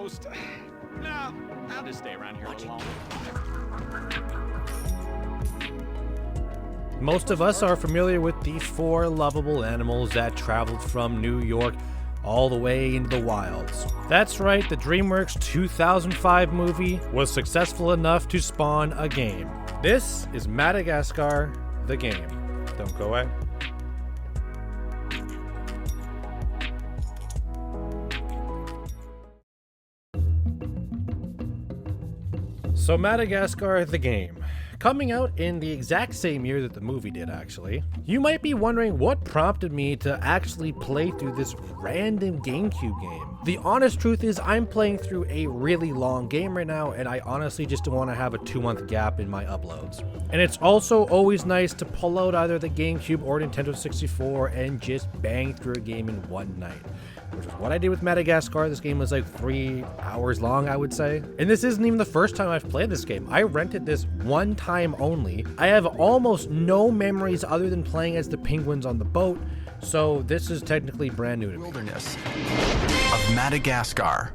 most. No, I'll just stay around here a little longer. Most of us are familiar with the 4 lovable animals that traveled from New York all the way into the wilds. That's right, the DreamWorks 2005 movie was successful enough to spawn a game. This is Madagascar The Game. Don't go away. So Madagascar The Game, coming out in the exact same year that the movie did, actually. You might be wondering what prompted me to actually play through this random GameCube game. The honest truth is I'm playing through a really long game right now, and I honestly just don't want to have a 2-month gap in my uploads. And it's also always nice to pull out either the GameCube or Nintendo 64 and just bang through a game in one night, which is what I did with Madagascar. This game was like 3 hours long, I would say. And this isn't even the first time I've played this game. I rented this one time only. I have almost no memories other than playing as the penguins on the boat, so this is technically brand new to me. Wilderness of Madagascar.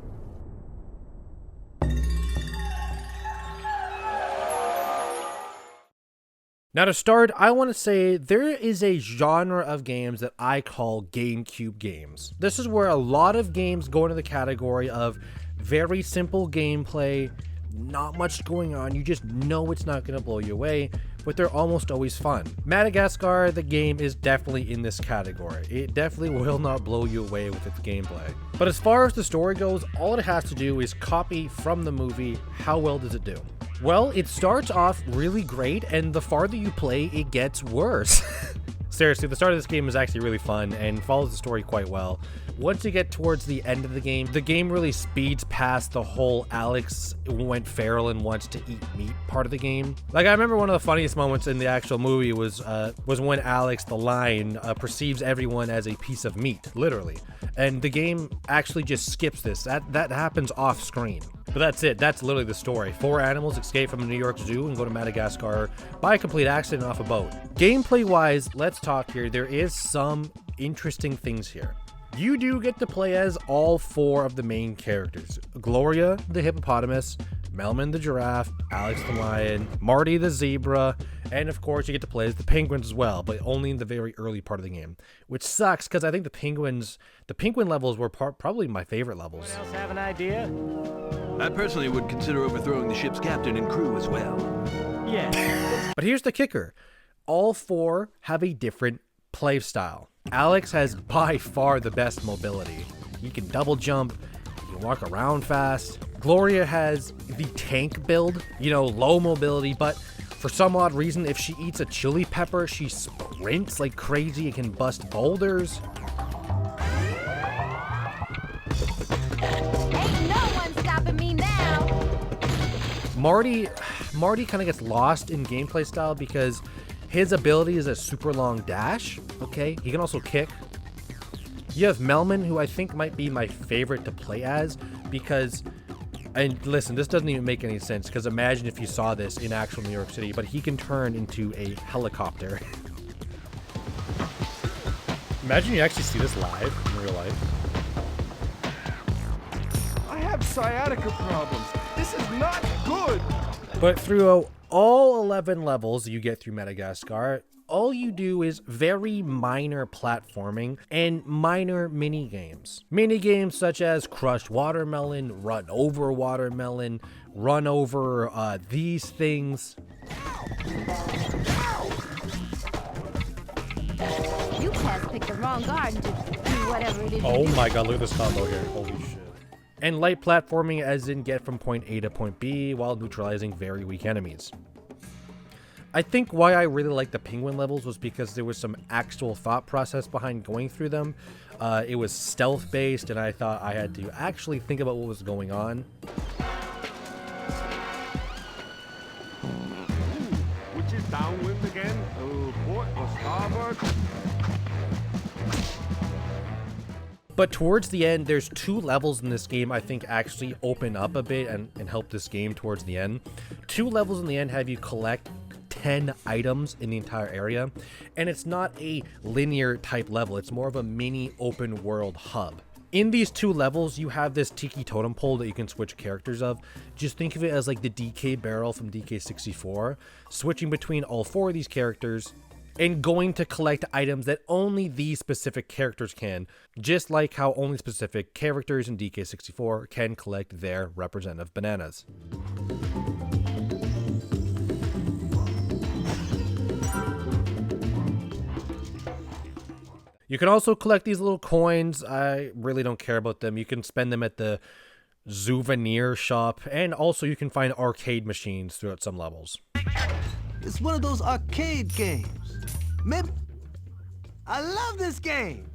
Now to start, I want to say there is a genre of games that I call GameCube games. This is where a lot of games go into the category of very simple gameplay, not much going on, you just know it's not going to blow you away, but they're almost always fun. Madagascar The Game is definitely in this category. It definitely will not blow you away with its gameplay. But as far as the story goes, all it has to do is copy from the movie. How well does it do? Well, it starts off really great, and the farther you play, it gets worse. Seriously, the start of this game is actually really fun and follows the story quite well. Once you get towards the end of the game really speeds past the whole Alex went feral and wants to eat meat part of the game. Like, I remember one of the funniest moments in the actual movie was when Alex, the lion, perceives everyone as a piece of meat, literally. And the game actually just skips this. That happens off screen. But that's it. That's literally the story. 4 animals escape from a New York zoo and go to Madagascar by a complete accident off a boat. Gameplay-wise, let's talk here. There is some interesting things here. You do get to play as all 4 of the main characters. Gloria, the hippopotamus, Melman the giraffe, Alex the lion, Marty the zebra, and of course you get to play as the penguins as well, but only in the very early part of the game. Which sucks, because I think the penguin levels were probably my favorite levels. Anyone else have an idea? I personally would consider overthrowing the ship's captain and crew as well. Yeah. But here's the kicker. All 4 have a different play style. Alex has by far the best mobility. He can double jump, he can walk around fast. Gloria has the tank build, low mobility, but for some odd reason, if she eats a chili pepper, she sprints like crazy and can bust boulders. Ain't no one stopping me now. Marty kind of gets lost in gameplay style because his ability is a super long dash, okay? He can also kick. You have Melman, who I think might be my favorite to play as because, and listen, this doesn't even make any sense because imagine if you saw this in actual New York City, but he can turn into a helicopter. Imagine you actually see this live in real life. I have sciatica problems. This is not good. But through all 11 levels you get through Madagascar, all you do is very minor platforming and minor mini games. Mini games such as crush watermelon, run over watermelon, run over these things. You cats picked the wrong garden to do whatever it is. Oh my god, look at this combo here. Holy shit. And light platforming as in get from point A to point B while neutralizing very weak enemies. I think why I really liked the penguin levels was because there was some actual thought process behind going through them. It was stealth based and I thought I had to actually think about what was going on. Which is downwind again? Port or starboard? But towards the end, there's 2 levels in this game I think actually open up a bit and help this game towards the end. 2 levels in the end have you collect 10 items in the entire area, and it's not a linear type level. It's more of a mini open world hub. In these 2 levels, you have this tiki totem pole that you can switch characters of. Just think of it as like the DK barrel from DK64, switching between all 4 of these characters and going to collect items that only these specific characters can, just like how only specific characters in DK64 can collect their representative bananas. You can also collect these little coins. I really don't care about them. You can spend them at the souvenir shop, and also you can find arcade machines throughout some levels. It's one of those arcade games. Man, I love this game.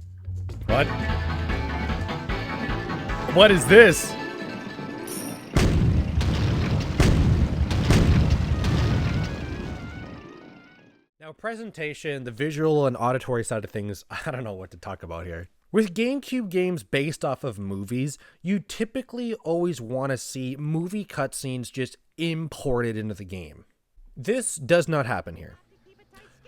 What? What is this? Now, presentation, the visual and auditory side of things, I don't know what to talk about here. With GameCube games based off of movies, you typically always want to see movie cutscenes just imported into the game. This does not happen here.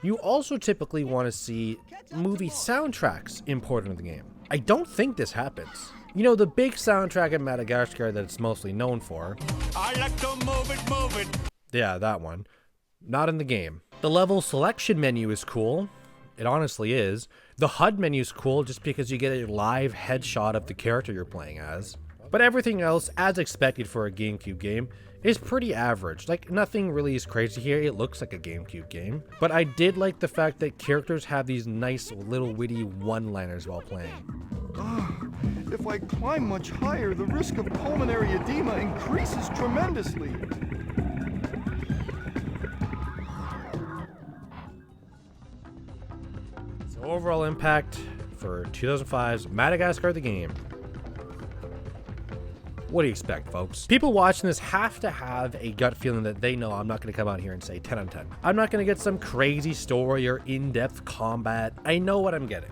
You also typically want to see movie soundtracks imported into the game. I don't think this happens. You know, the big soundtrack in Madagascar that it's mostly known for. I like to move it. Yeah, that one. Not in the game. The level selection menu is cool. It honestly is. The HUD menu is cool just because you get a live headshot of the character you're playing as. But everything else, as expected for a GameCube game, is pretty average. Like, nothing really is crazy here. It looks like a GameCube game. But I did like the fact that characters have these nice little witty one-liners while playing. If I climb much higher, the risk of pulmonary edema increases tremendously. So overall impact for 2005's Madagascar the Game. What do you expect, folks? People watching this have to have a gut feeling that they know I'm not going to come out here and say 10 out of 10. I'm not going to get some crazy story or in-depth combat. I know what I'm getting.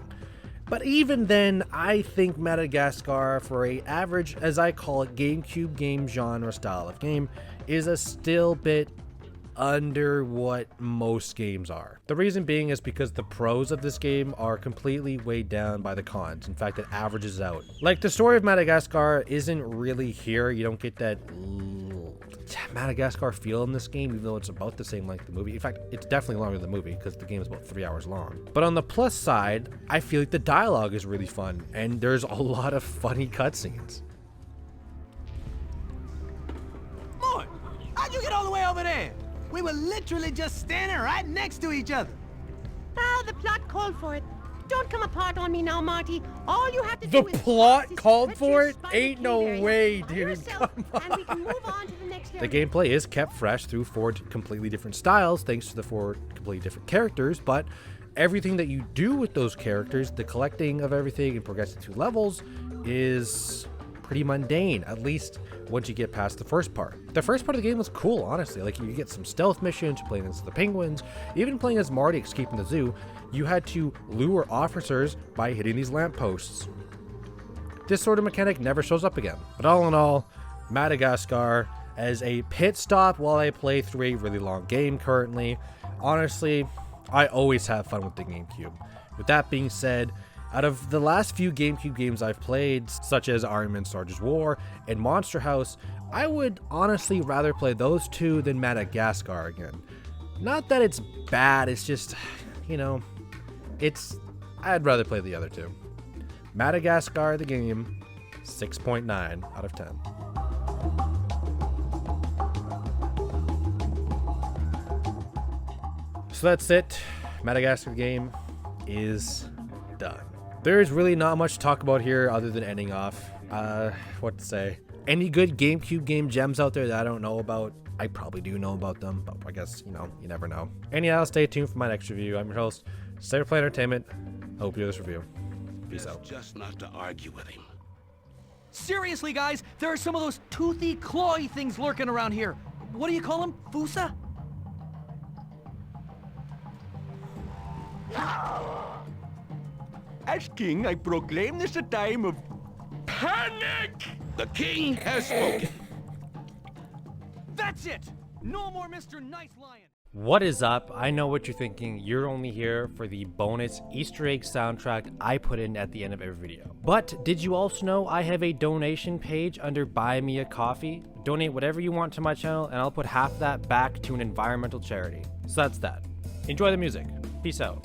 But even then, I think Madagascar, for a average, as I call it, GameCube game genre style of game, is a still bit under what most games are. The reason being is because the pros of this game are completely weighed down by the cons. In fact, it averages out. Like, the story of Madagascar isn't really here. You don't get that Madagascar feel in this game, even though it's about the same length of the movie. In fact, it's definitely longer than the movie because the game is about 3 hours long. But on the plus side, I feel like the dialogue is really fun and there's a lot of funny cutscenes. Mort, how'd you get all the way over there? We were literally just standing right next to each other. Ah, the plot called for it. Don't come apart on me now, Marty. All you have to The do is plot called stretch for your it? spinal Ain't no cord area way, by dude. yourself, Come and we can move on to the next The area. gameplay is kept fresh through 4 completely different styles thanks to the 4 completely different characters, but everything that you do with those characters, the collecting of everything and progressing through levels, is pretty mundane, at least once you get past the first part. The first part of the game was cool, honestly. Like, you get some stealth missions, you're playing as the penguins, even playing as Marty escaping the zoo, you had to lure officers by hitting these lampposts. This sort of mechanic never shows up again. But all in all, Madagascar as a pit stop while I play through a really long game currently. Honestly, I always have fun with the GameCube. With that being said, out of the last few GameCube games I've played, such as Iron Man Sarge's War and Monster House, I would honestly rather play those 2 than Madagascar again. Not that it's bad, it's just, you know, I'd rather play the other 2. Madagascar the Game, 6.9 out of 10. So that's it. Madagascar the Game is done. There's really not much to talk about here other than ending off. What to say? Any good GameCube game gems out there that I don't know about? I probably do know about them, but I guess, you know, you never know. Anyhow, stay tuned for my next review. I'm your host, Cyberplay Entertainment. Hope you enjoy this review. Peace out. Just not to argue with him. Seriously, guys, there are some of those toothy, clawy things lurking around here. What do you call them? Fusa? As king, I proclaim this a time of panic! The king has spoken. That's it! No more Mr. Nice Lion! What is up? I know what you're thinking. You're only here for the bonus Easter egg soundtrack I put in at the end of every video. But did you also know I have a donation page under Buy Me a Coffee? Donate whatever you want to my channel and I'll put half that back to an environmental charity. So that's that. Enjoy the music. Peace out.